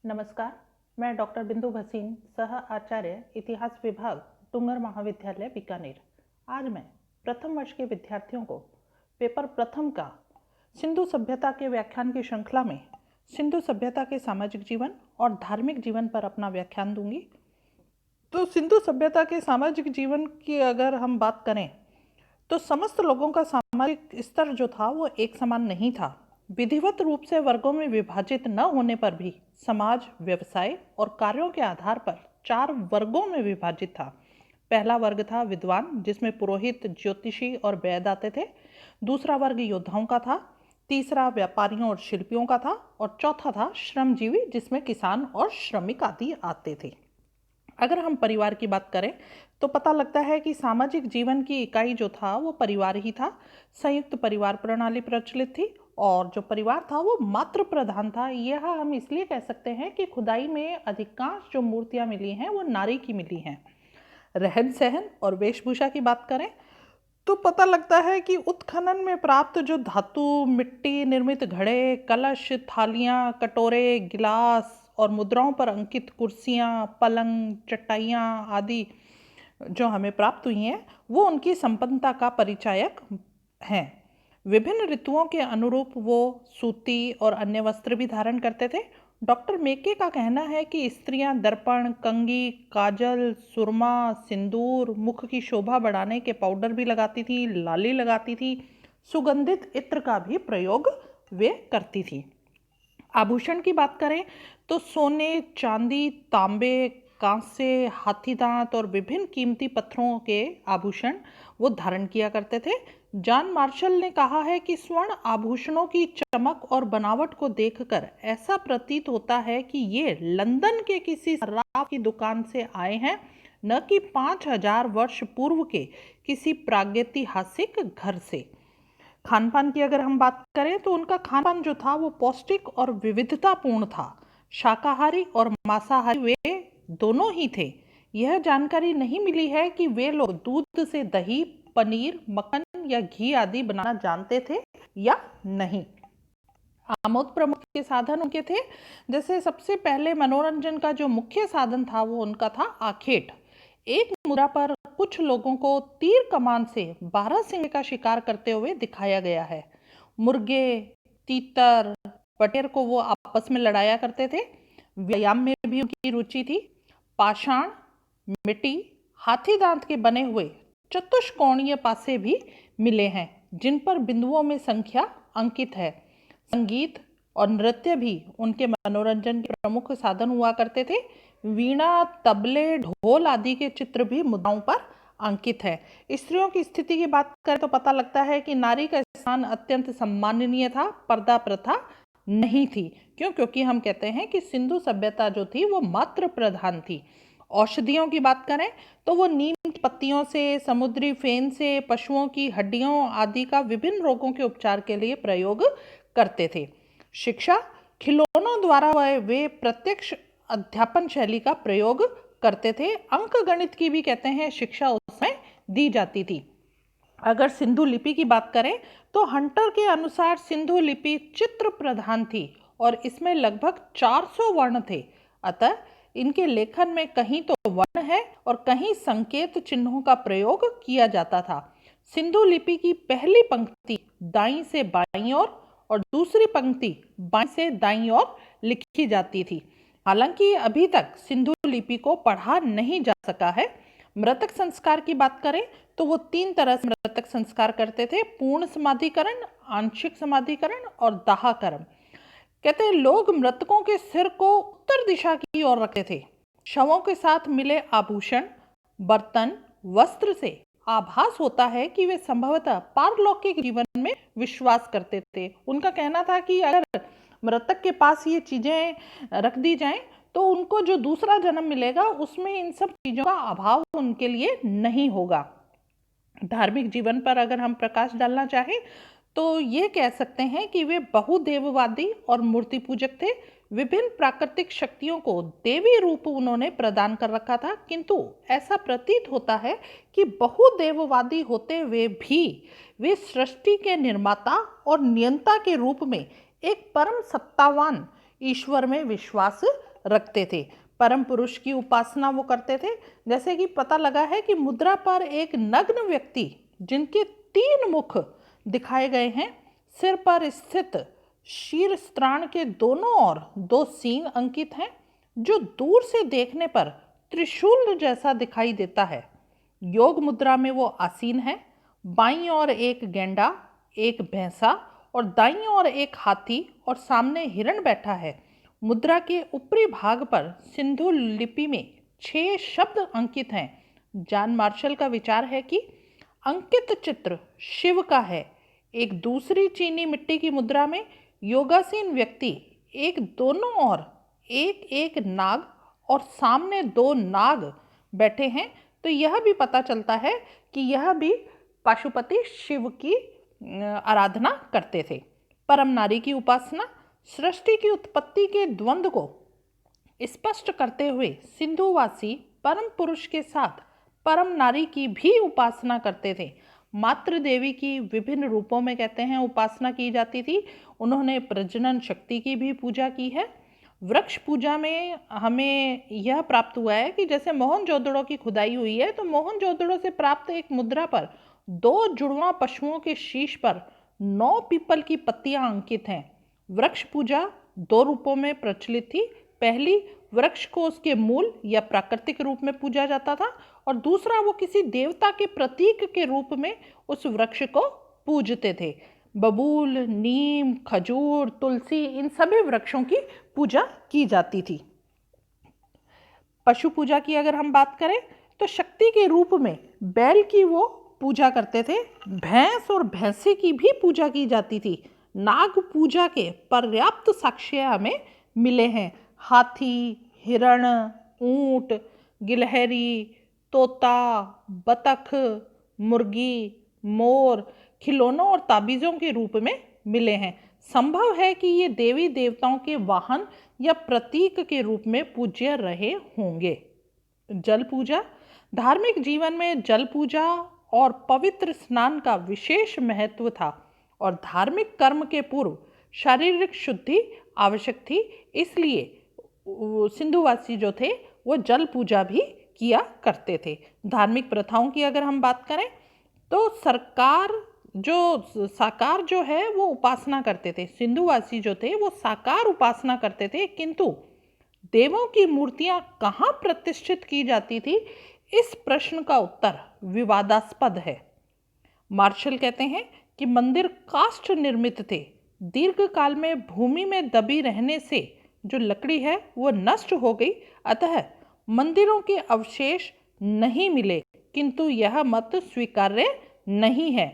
नमस्कार, मैं डॉक्टर बिंदु भसीन, सह आचार्य इतिहास विभाग, डूंगर महाविद्यालय बीकानेर। आज मैं प्रथम वर्ष के विद्यार्थियों को पेपर प्रथम का सिंधु सभ्यता के व्याख्यान की श्रृंखला में सिंधु सभ्यता के सामाजिक जीवन और धार्मिक जीवन पर अपना व्याख्यान दूंगी। तो सिंधु सभ्यता के सामाजिक जीवन की अगर हम बात करें तो समस्त लोगों का सामाजिक स्तर जो था वो एक समान नहीं था। विधिवत रूप से वर्गों में विभाजित न होने पर भी समाज, व्यवसाय और कार्यों के आधार पर 4 वर्गों में विभाजित था। पहला वर्ग था विद्वान, जिसमें पुरोहित, ज्योतिषी और वैद्य आते थे। दूसरा वर्ग योद्धाओं का था। तीसरा व्यापारियों और शिल्पियों का था। और चौथा था श्रमजीवी, जिसमें किसान और श्रमिक आदि आते थे। अगर हम परिवार की बात करें तो पता लगता है कि सामाजिक जीवन की इकाई जो था वो परिवार ही था। संयुक्त परिवार प्रणाली प्रचलित थी और जो परिवार था वो मातृ प्रधान था। यह हम इसलिए कह सकते हैं कि खुदाई में अधिकांश जो मूर्तियां मिली हैं वो नारी की मिली हैं। रहन सहन और वेशभूषा की बात करें तो पता लगता है कि उत्खनन में प्राप्त जो धातु, मिट्टी निर्मित घड़े, कलश, थालियां, कटोरे, गिलास और मुद्राओं पर अंकित कुर्सियां, पलंग, चटाइयां आदि जो हमें प्राप्त हुई हैं वो उनकी संपन्नता का परिचायक हैं। विभिन्न ऋतुओं के अनुरूप वो सूती और अन्य वस्त्र भी धारण करते थे। डॉक्टर मेके का कहना है कि स्त्रियां दर्पण, कंघी, काजल, सुरमा, सिंदूर, मुख की शोभा बढ़ाने के पाउडर भी लगाती थी, लाली लगाती थी, सुगंधित इत्र का भी प्रयोग वे करती थी। आभूषण की बात करें तो सोने, चांदी, तांबे, कांसे, हाथी दांत और विभिन्न कीमती पत्थरों के आभूषण वो धारण किया करते थे। जॉन मार्शल ने कहा है कि स्वर्ण आभूषणों की चमक और बनावट को देखकर ऐसा प्रतीत होता है कि ये लंदन के किसी सर्राफ की दुकान से आए हैं, न कि 5000 वर्ष पूर्व के किसी प्रागैतिहासिक घर से। खान पान की अगर हम बात करें तो उनका खान पान जो था वो पौष्टिक और विविधतापूर्ण था। शाकाहारी और मांसाहारी वे दोनों ही थे। यह जानकारी नहीं मिली है कि वे लोग दूध से दही, पनीर, मक्खन या घी आदि बनाना जानते थे या नहीं। आमोद प्रमोद के साधन उनके थे। जैसे सबसे पहले मनोरंजन का जो मुख्य साधन था वो उनका था आखेट। एक मुद्रा पर कुछ लोगों को तीर कमान से 12 सिंह का शिकार करते हुए दिखाया गया है। मुर्गे, तीतर, बटेर को वो आपस में लड़ाया करते थे। व्यायाम में भी उनकी रुचि थी। पाषाण, मिट्टी, हाथी दांत के बने हुए चतुष्कोणीय पासे भी मिले हैं, जिन पर बिंदुओं में संख्या अंकित है। संगीत और नृत्य भी उनके मनोरंजन के प्रमुख साधन हुआ करते थे। वीणा, तबले, ढोल आदि के चित्र भी मुद्राओं पर अंकित है। स्त्रियों की स्थिति की बात करें तो पता लगता है कि नारी का स्थान अत्यंत सम्माननीय था, पर्दा प्रथा नहीं थी। क्यों? क्योंकि हम कहते हैं कि सिंधु सभ्यता जो थी वो मातृ प्रधान थी। औषधियों की बात करें तो वो नीम की पत्तियों से, समुद्री फेन से, पशुओं की हड्डियों आदि का विभिन्न रोगों के उपचार के लिए प्रयोग करते थे। शिक्षा, खिलौनों द्वारा वे प्रत्यक्ष अध्यापन शैली का प्रयोग करते थे। अंक गणित की भी कहते हैं शिक्षा उसमें दी जाती थी। अगर सिंधु लिपि की बात करें तो हंटर के अनुसार सिंधु लिपि चित्र प्रधान थी और इसमें लगभग 400 वर्ण थे। अतः इनके लेखन में कहीं तो वर्ण है और कहीं संकेत चिन्हों का प्रयोग किया जाता था। सिंधु लिपि की पहली पंक्ति दाईं से बाईं ओर और दूसरी पंक्ति बाईं से दाईं ओर लिखी जाती थी। हालांकि अभी तक सिंधु लिपि को पढ़ा नहीं जा सका है। मृतक संस्कार की बात करें तो वो 3 तरह से मृतक संस्कार करते थे: पूर्ण समाधिकरण, आंशिक समाधिकरण और दाहकर्म। कहते हैं लोग मृतकों के सिर को उत्तर दिशा की ओर रखते थे। शवों के साथ मिले आभूषण, बर्तन, वस्त्र से आभास होता है कि वे संभवतः पारलौकिक जीवन में विश्वास करते थे। उनका कहना था कि अगर मृतक के पास ये चीजें रख दी जाएं तो उनको जो दूसरा जन्म मिलेगा उसमें इन सब चीजों का अभाव उनके लिए नहीं होगा। धार्मिक जीवन पर अगर हम प्रकाश डालना चाहें तो ये कह सकते हैं कि वे बहुदेववादी और मूर्ति पूजक थे। विभिन्न प्राकृतिक शक्तियों को देवी रूप उन्होंने प्रदान कर रखा था, किंतु ऐसा प्रतीत होता है कि बहुदेववादी होते हुए भी वे सृष्टि के निर्माता और नियंता के रूप में एक परम सत्तावान ईश्वर में विश्वास रखते थे, परम पुरुष की उपासना वो करते थे। जैसे कि पता लगा है कि मुद्रा पर एक नग्न व्यक्ति जिनके 3 मुख दिखाए गए हैं, सिर पर स्थित शीर्षस्त्राण के दोनों ओर 2 सींग अंकित हैं, जो दूर से देखने पर त्रिशूल जैसा दिखाई देता है। योग मुद्रा में वो आसीन है। बाईं ओर एक गेंडा, एक भैंसा और दाईं ओर एक हाथी और सामने हिरण बैठा है। मुद्रा के ऊपरी भाग पर सिंधु लिपि में 6 शब्द अंकित हैं। जॉन मार्शल का विचार है कि अंकित चित्र शिव का है। एक दूसरी चीनी मिट्टी की मुद्रा में योगासीन व्यक्ति एक दोनों ओर एक एक नाग और सामने 2 नाग बैठे हैं। तो यह भी पता चलता है कि यह भी पशुपति शिव की आराधना करते थे। परम नारी की उपासना सृष्टि की उत्पत्ति के द्वंद्व को स्पष्ट करते हुए सिंधुवासी परम पुरुष के साथ परम नारी की भी उपासना करते थे। मातृ देवी की विभिन्न रूपों में कहते हैं उपासना की जाती थी। उन्होंने प्रजनन शक्ति की भी पूजा की है। वृक्ष पूजा में हमें यह प्राप्त हुआ है कि जैसे मोहनजोदड़ो की खुदाई हुई है, तो मोहनजोदड़ो से प्राप्त एक मुद्रा पर 2 जुड़वा पशुओं के शीश पर 9 पीपल की पत्तियां अंकित हैं। वृक्ष पूजा 2 रूपों में प्रचलित थी। पहली, वृक्ष को उसके मूल या प्राकृतिक रूप में पूजा जाता था, और दूसरा वो किसी देवता के प्रतीक के रूप में उस वृक्ष को पूजते थे। बबूल, नीम, खजूर, तुलसी, इन सभी वृक्षों की पूजा की जाती थी। पशु पूजा की अगर हम बात करें तो शक्ति के रूप में बैल की वो पूजा करते थे। भैंस और भैंसे की भी पूजा की जाती थी। नाग पूजा के पर्याप्त साक्ष्य हमें मिले हैं। हाथी, हिरण, ऊंट, गिलहरी, तोता, बतख, मुर्गी, मोर खिलौनों और ताबीज़ों के रूप में मिले हैं। संभव है कि ये देवी देवताओं के वाहन या प्रतीक के रूप में पूज्य रहे होंगे। जल पूजा। धार्मिक जीवन में जल पूजा और पवित्र स्नान का विशेष महत्व था, और धार्मिक कर्म के पूर्व शारीरिक शुद्धि आवश्यक थी। इसलिए सिंधुवासी जो थे वो जल पूजा भी किया करते थे। धार्मिक प्रथाओं की अगर हम बात करें तो साकार जो है वो उपासना करते थे। सिंधुवासी जो थे वो साकार उपासना करते थे, किंतु देवों की मूर्तियां कहाँ प्रतिष्ठित की जाती थी, इस प्रश्न का उत्तर विवादास्पद है। मार्शल कहते हैं कि मंदिर काष्ठ निर्मित थे। दीर्घ काल में भूमि में दबी रहने से जो लकड़ी है वो नष्ट हो गई, अतः मंदिरों के अवशेष नहीं मिले, किंतु यह मत स्वीकार्य नहीं है।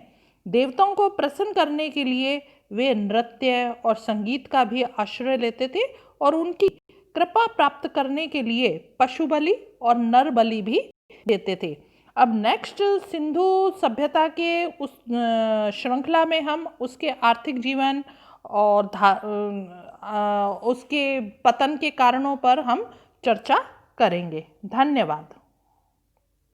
देवताओं को प्रसन्न करने के लिए वे नृत्य और संगीत का भी आश्रय लेते थे, और उनकी कृपा प्राप्त करने के लिए पशु बलि और नर बलि भी देते थे। अब नेक्स्ट सिंधु सभ्यता के उस श्रृंखला में हम उसके आर्थिक जीवन और उसके पतन के कारणों पर हम चर्चा करेंगे। धन्यवाद।